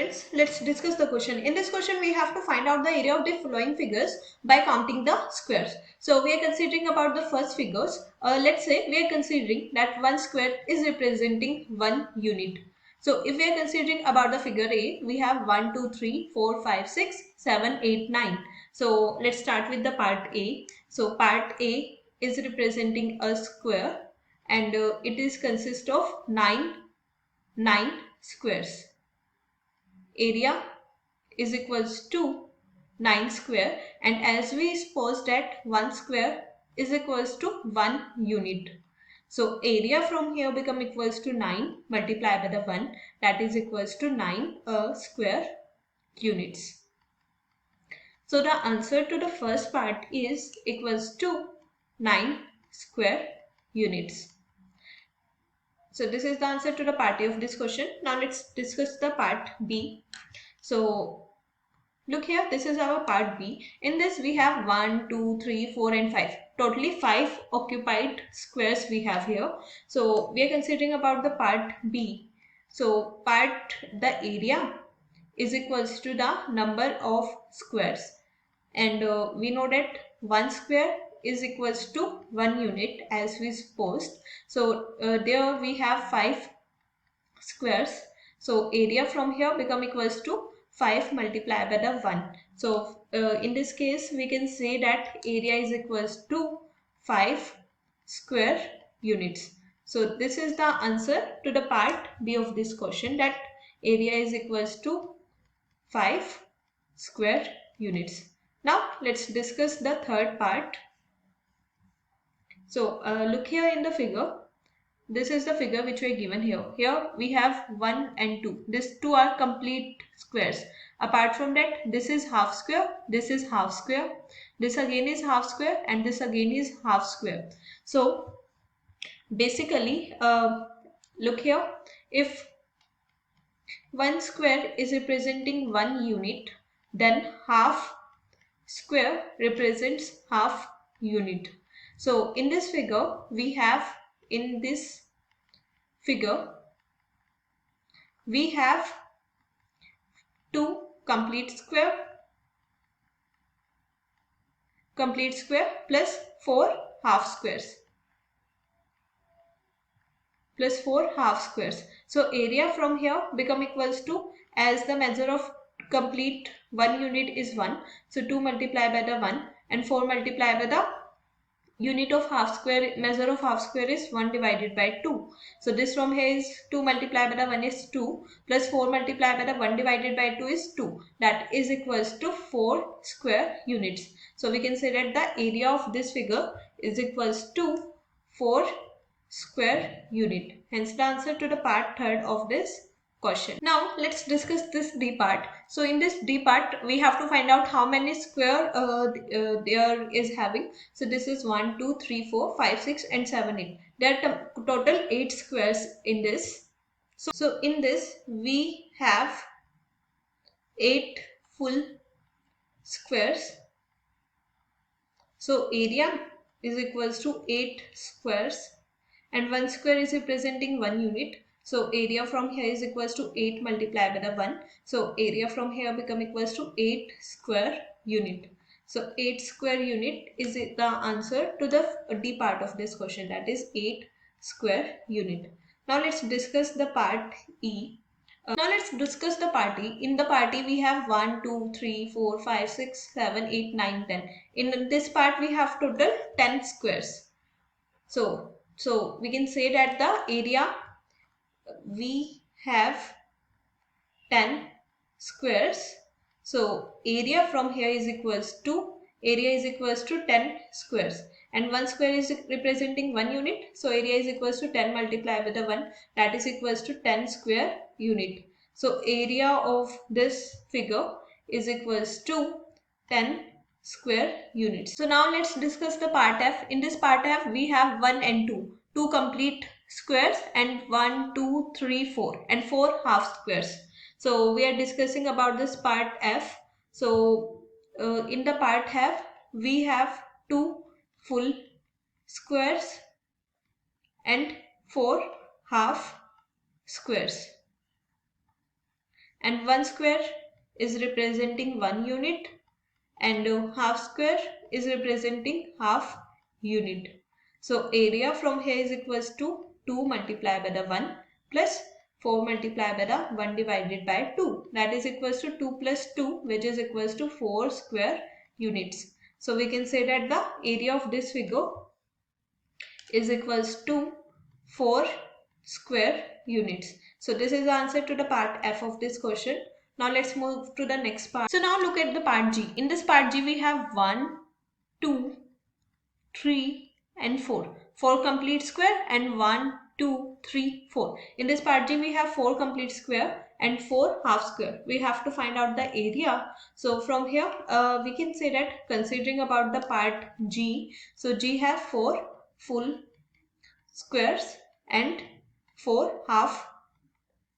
students, let's discuss the question. In this question, we have to find out the area of the following figures by counting the squares. So we are considering about the first figures. Let's say we are considering that one square is representing 1 unit. So if we are considering about the figure A, we have 1, 2, 3, 4, 5, 6, 7, 8, 9. So let's start with the part A. So part A is representing a square and it is consist of 9 squares. Area is equals to 9 square, and as we suppose that 1 square is equals to 1 unit. So area from here become equals to 9 multiplied by the 1, that is equals to 9 square units. So the answer to the first part is equals to 9 square units. So this is the answer to the part A of this question. Now let's discuss the part B. So look here, this is our part B. In this we have 1, 2, 3, 4 and 5. Totally 5 occupied squares we have here. So we are considering about the part B. So the area is equals to the number of squares. And we know that 1 square is equals to 1 unit as we supposed. So there we have 5 squares. So area from here become equals to 5 multiplied by the 1. So in this case we can say that area is equals to 5 square units. So this is the answer to the part B of this question, that area is equals to 5 square units. Now let's discuss the third part. So look here in the figure. This is the figure which we are given here. Here we have 1 and 2. These two are complete squares. Apart from that, this is half square, this is half square, this again is half square, and this again is half square. So basically, look here, if 1 square is representing 1 unit, then half square represents half unit. So in this figure, we have two complete square plus 4 half squares. So area from here become equals to, as the measure of complete 1 unit is 1, so 2 multiplied by the 1 and 4 multiplied by the unit of half square, measure of half square is 1 divided by 2. So this from here is 2 multiplied by the 1 is 2 plus 4 multiplied by the 1 divided by 2 is 2. That is equals to 4 square units. So we can say that the area of this figure is equals to 4 square unit. Hence the answer to the part third of this question. Now let's discuss this D part. So in this D part we have to find out how many square there is having. So this is 1, 2, 3, 4, 5, 6 and 7, 8. There are total 8 squares in this. So in this we have 8 full squares. So area is equals to 8 squares, and 1 square is representing 1 unit. So area from here is equals to 8 multiplied by the 1. So area from here become equals to 8 square unit. So 8 square unit is the answer to the D part of this question, that is 8 square unit. Now let's discuss the part E. Now let's discuss the party. In the party we have 1, 2, 3, 4, 5, 6, 7, 8, 9, 10. In this part we have total 10 squares. So we can say that the area, we have 10 squares. So area from here is equals to, area is equals to 10 squares, and 1 square is representing 1 unit. So area is equals to 10 multiplied by the 1, that is equals to 10 square unit. So area of this figure is equals to 10 square units. So now let's discuss the part F. In this part F we have 1 and 2 complete squares, and 1, 2, 3, 4 and 4 half squares. So we are discussing about this part F. So in the part F we have 2 full squares and 4 half squares. and 1 square is representing 1 unit, and half square is representing half unit. So area from here is equals to 2 multiplied by the 1 plus 4 multiplied by the 1 divided by 2. That is equals to 2 plus 2, which is equals to 4 square units. So we can say that the area of this figure is equals to 4 square units. So this is the answer to the part F of this question. Now let's move to the next part. So now look at the part G. In this part G we have 1, 2, 3 and 4. 4 complete square and 1, 2, 3, 4. In this part G we have 4 complete square and 4 half square. We have to find out the area. So from here we can say that considering about the part G, so G have 4 full squares and 4 half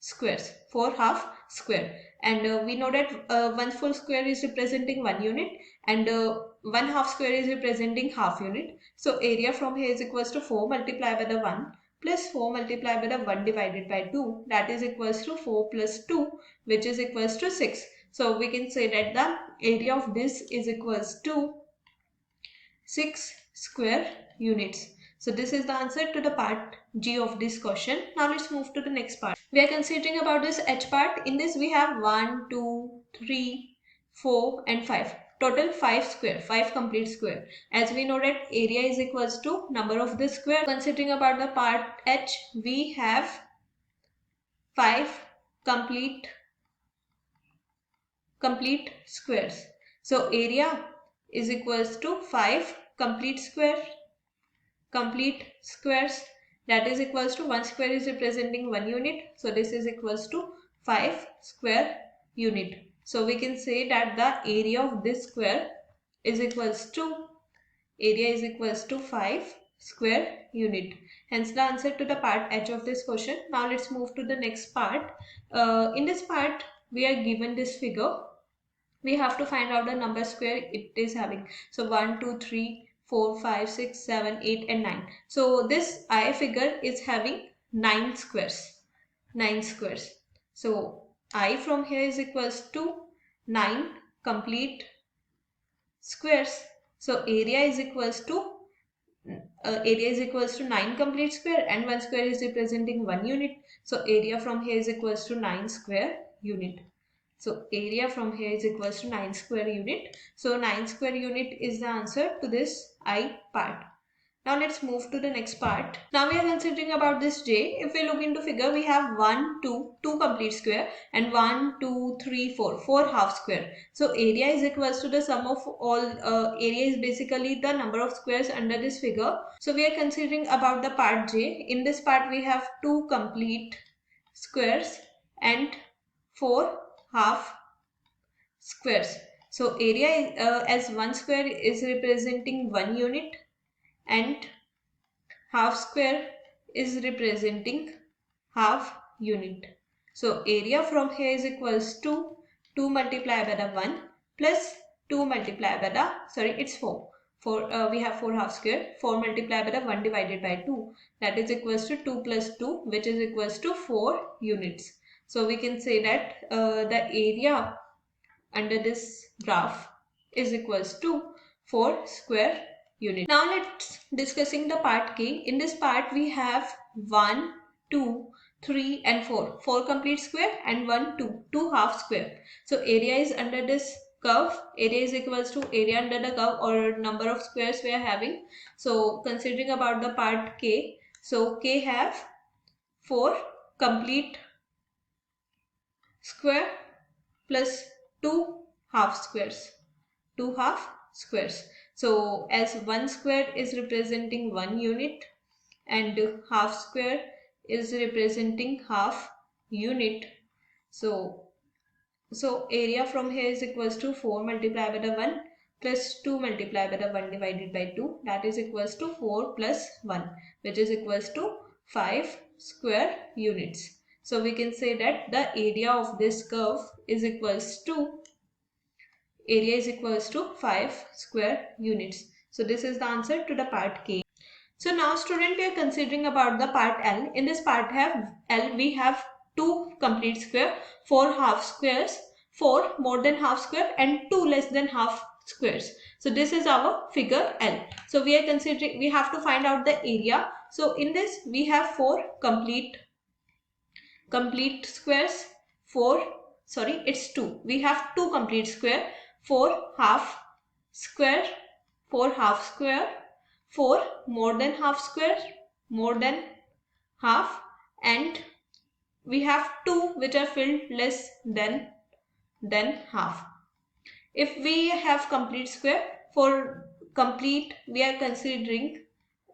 squares, 4 half square, and we know that 1 full square is representing 1 unit, and 1 half square is representing half unit. So area from here is equals to 4 multiplied by the 1 plus 4 multiplied by the 1 divided by 2, that is equals to 4 plus 2, which is equals to 6. So we can say that the area of this is equals to 6 square units. So this is the answer to the part G of this question. Now let's move to the next part. We are considering about this H part. In this we have 1, 2, 3, 4 and 5. Total 5 square, 5 complete square. As we know that area is equals to number of the square. Considering about the part H, we have 5 complete squares. So area is equals to 5 complete squares, that is equals to 1 square is representing 1 unit. So this is equals to 5 square unit. So we can say that the area of this square is equals to 5 square unit. Hence the answer to the part H of this question. Now let's move to the next part. In this part we are given this figure. We have to find out the number square it is having. So 1, 2, 3, 4, 5, 6, 7, 8 and 9. So this I figure is having 9 squares. 9 squares. So I from here is equals to 9 complete squares. So area is equals to 9 complete square, and 1 square is representing 1 unit. So area from here is equals to 9 square unit. So area from here is equals to 9 square unit. So 9 square unit is the answer to this I part. Now let's move to the next part. Now we are considering about this J. If we look into figure, we have 1, 2, 2 complete square, and 1, 2, 3, 4, 4 half square. So area is equals to the sum of all, area is basically the number of squares under this figure. So we are considering about the part J. In this part we have 2 complete squares and 4 half squares. So area is, as 1 square is representing 1 unit, and half square is representing half unit. So area from here is equals to 2 multiplied by the 1 plus 2 multiplied by the, sorry, it's 4. We have 4 half square. 4 multiplied by the 1 divided by 2. That is equals to 2 plus 2, which is equals to 4 units. So we can say that the area under this graph is equals to 4 square unit. Now let's discussing the part K. In this part we have 1, 2, 3 and 4. 4 complete square and 1, 2. 2 half square. So area is under this curve. Area is equals to area under the curve, or number of squares we are having. So considering about the part K. So K have 4 complete square plus 2 half squares. 2 half squares. So as 1 square is representing 1 unit, and half square is representing half unit. So area from here is equals to 4 multiplied by the 1 plus 2 multiplied by the 1 divided by 2. That is equals to 4 plus 1, which is equals to 5 square units. So we can say that the area of this curve is equals to 5 square units. So this is the answer to the part K. So now student, we are considering about the part L. In this part L we have 2 complete square, 4 half squares, 4 more than half square, and 2 less than half squares. So this is our figure L. So we are considering, we have to find out the area. So in this we have 4 complete squares, 4, sorry, it's 2. We have 2 complete square, 4 half square, 4 half square, 4 more than half square, more than half, and we have 2 which are filled less than half. If we have complete square, for complete we are considering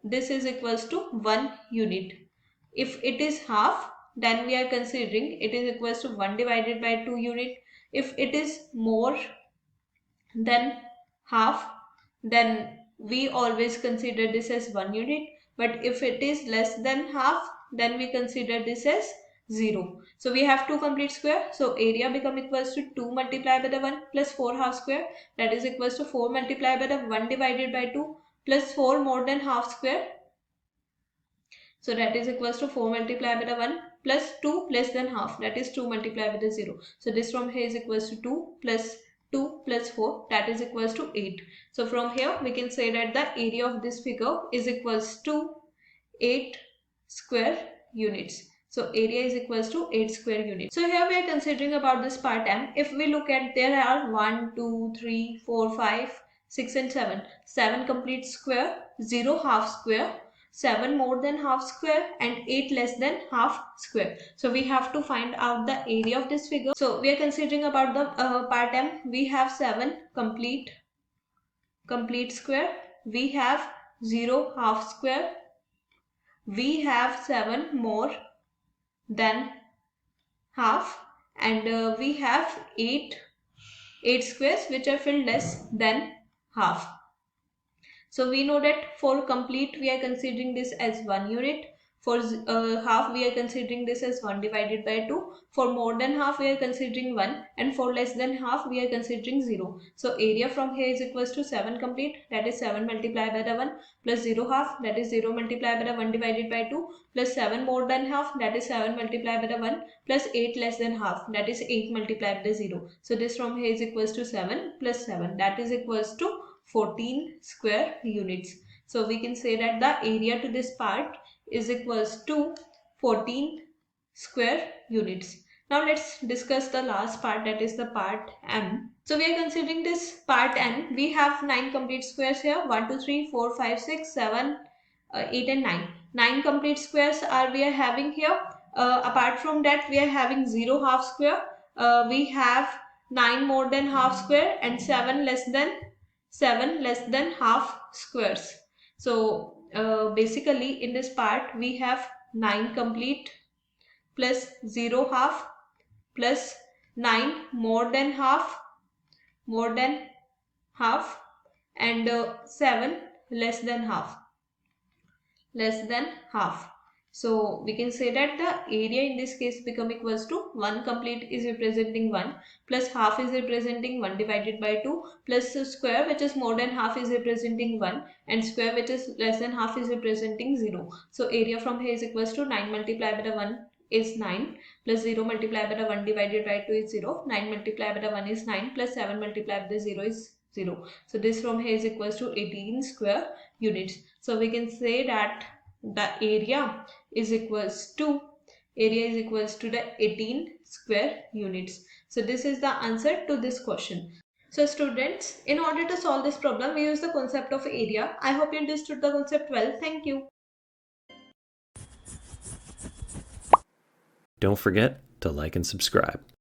this is equals to 1 unit. If it is half, then we are considering it is equals to 1 divided by 2 unit. If it is more than half, then we always consider this as 1 unit. But if it is less than half, then we consider this as 0. So we have 2 complete square. So area become equals to 2 multiplied by the 1 plus 4 half square. That is equals to 4 multiplied by the 1 divided by 2 plus 4 more than half square. So that is equals to 4 multiplied by the 1 plus 2 less than half. That is 2 multiplied by the 0. So this from here is equals to 2 plus 4. That is equals to 8. So from here we can say that the area of this figure is equals to 8 square units. So area is equals to 8 square units. So here we are considering about this part M. If we look at, there are 1, 2, 3, 4, 5, 6 and 7. 7 complete square, 0 half square, 7 more than half square, and 8 less than half square. So we have to find out the area of this figure. So we are considering about the part M. We have 7 complete square. We have 0 half square. We have 7 more than half, and we have 8 squares which are filled less than half. So we know that for complete we are considering this as 1 unit. For half we are considering this as 1 divided by 2. For more than half we are considering 1, and for less than half we are considering 0. So area from here is equals to 7 complete, that is 7 multiplied by the 1, plus 0 half, that is 0 multiplied by the 1 divided by 2, plus 7 more than half, that is 7 multiplied by the 1, plus 8 less than half, that is 8 multiplied by the 0. So this from here is equals to 7 plus 7, that is equals to 14 square units. So we can say that the area to this part is equals to 14 square units. Now let's discuss the last part, that is the part M. So we are considering this part N. We have 9 complete squares here, 1, 2, 3, 4, 5, 6, 7, 8 and 9. 9 complete squares are we are having here. Apart from that we are having 0 half square. We have 9 more than half square and 7 less than half squares. So basically in this part we have 9 complete plus 0 half plus 9 more than half, and 7 less than half. So we can say that the area in this case become equals to 1 complete is representing 1 plus half is representing 1 divided by 2 plus square which is more than half is representing 1 and square which is less than half is representing 0. So area from here is equals to 9 multiplied by the 1 is 9 plus 0 multiplied by the 1 divided by 2 is 0. 9 multiplied by the 1 is 9 plus 7 multiplied by the 0 is 0. So this from here is equals to 18 square units. So we can say that the area is equals to the 18 square units. So this is the answer to this question. So students, in order to solve this problem, we use the concept of area. I hope you understood the concept well. Thank you. Don't forget to like and subscribe.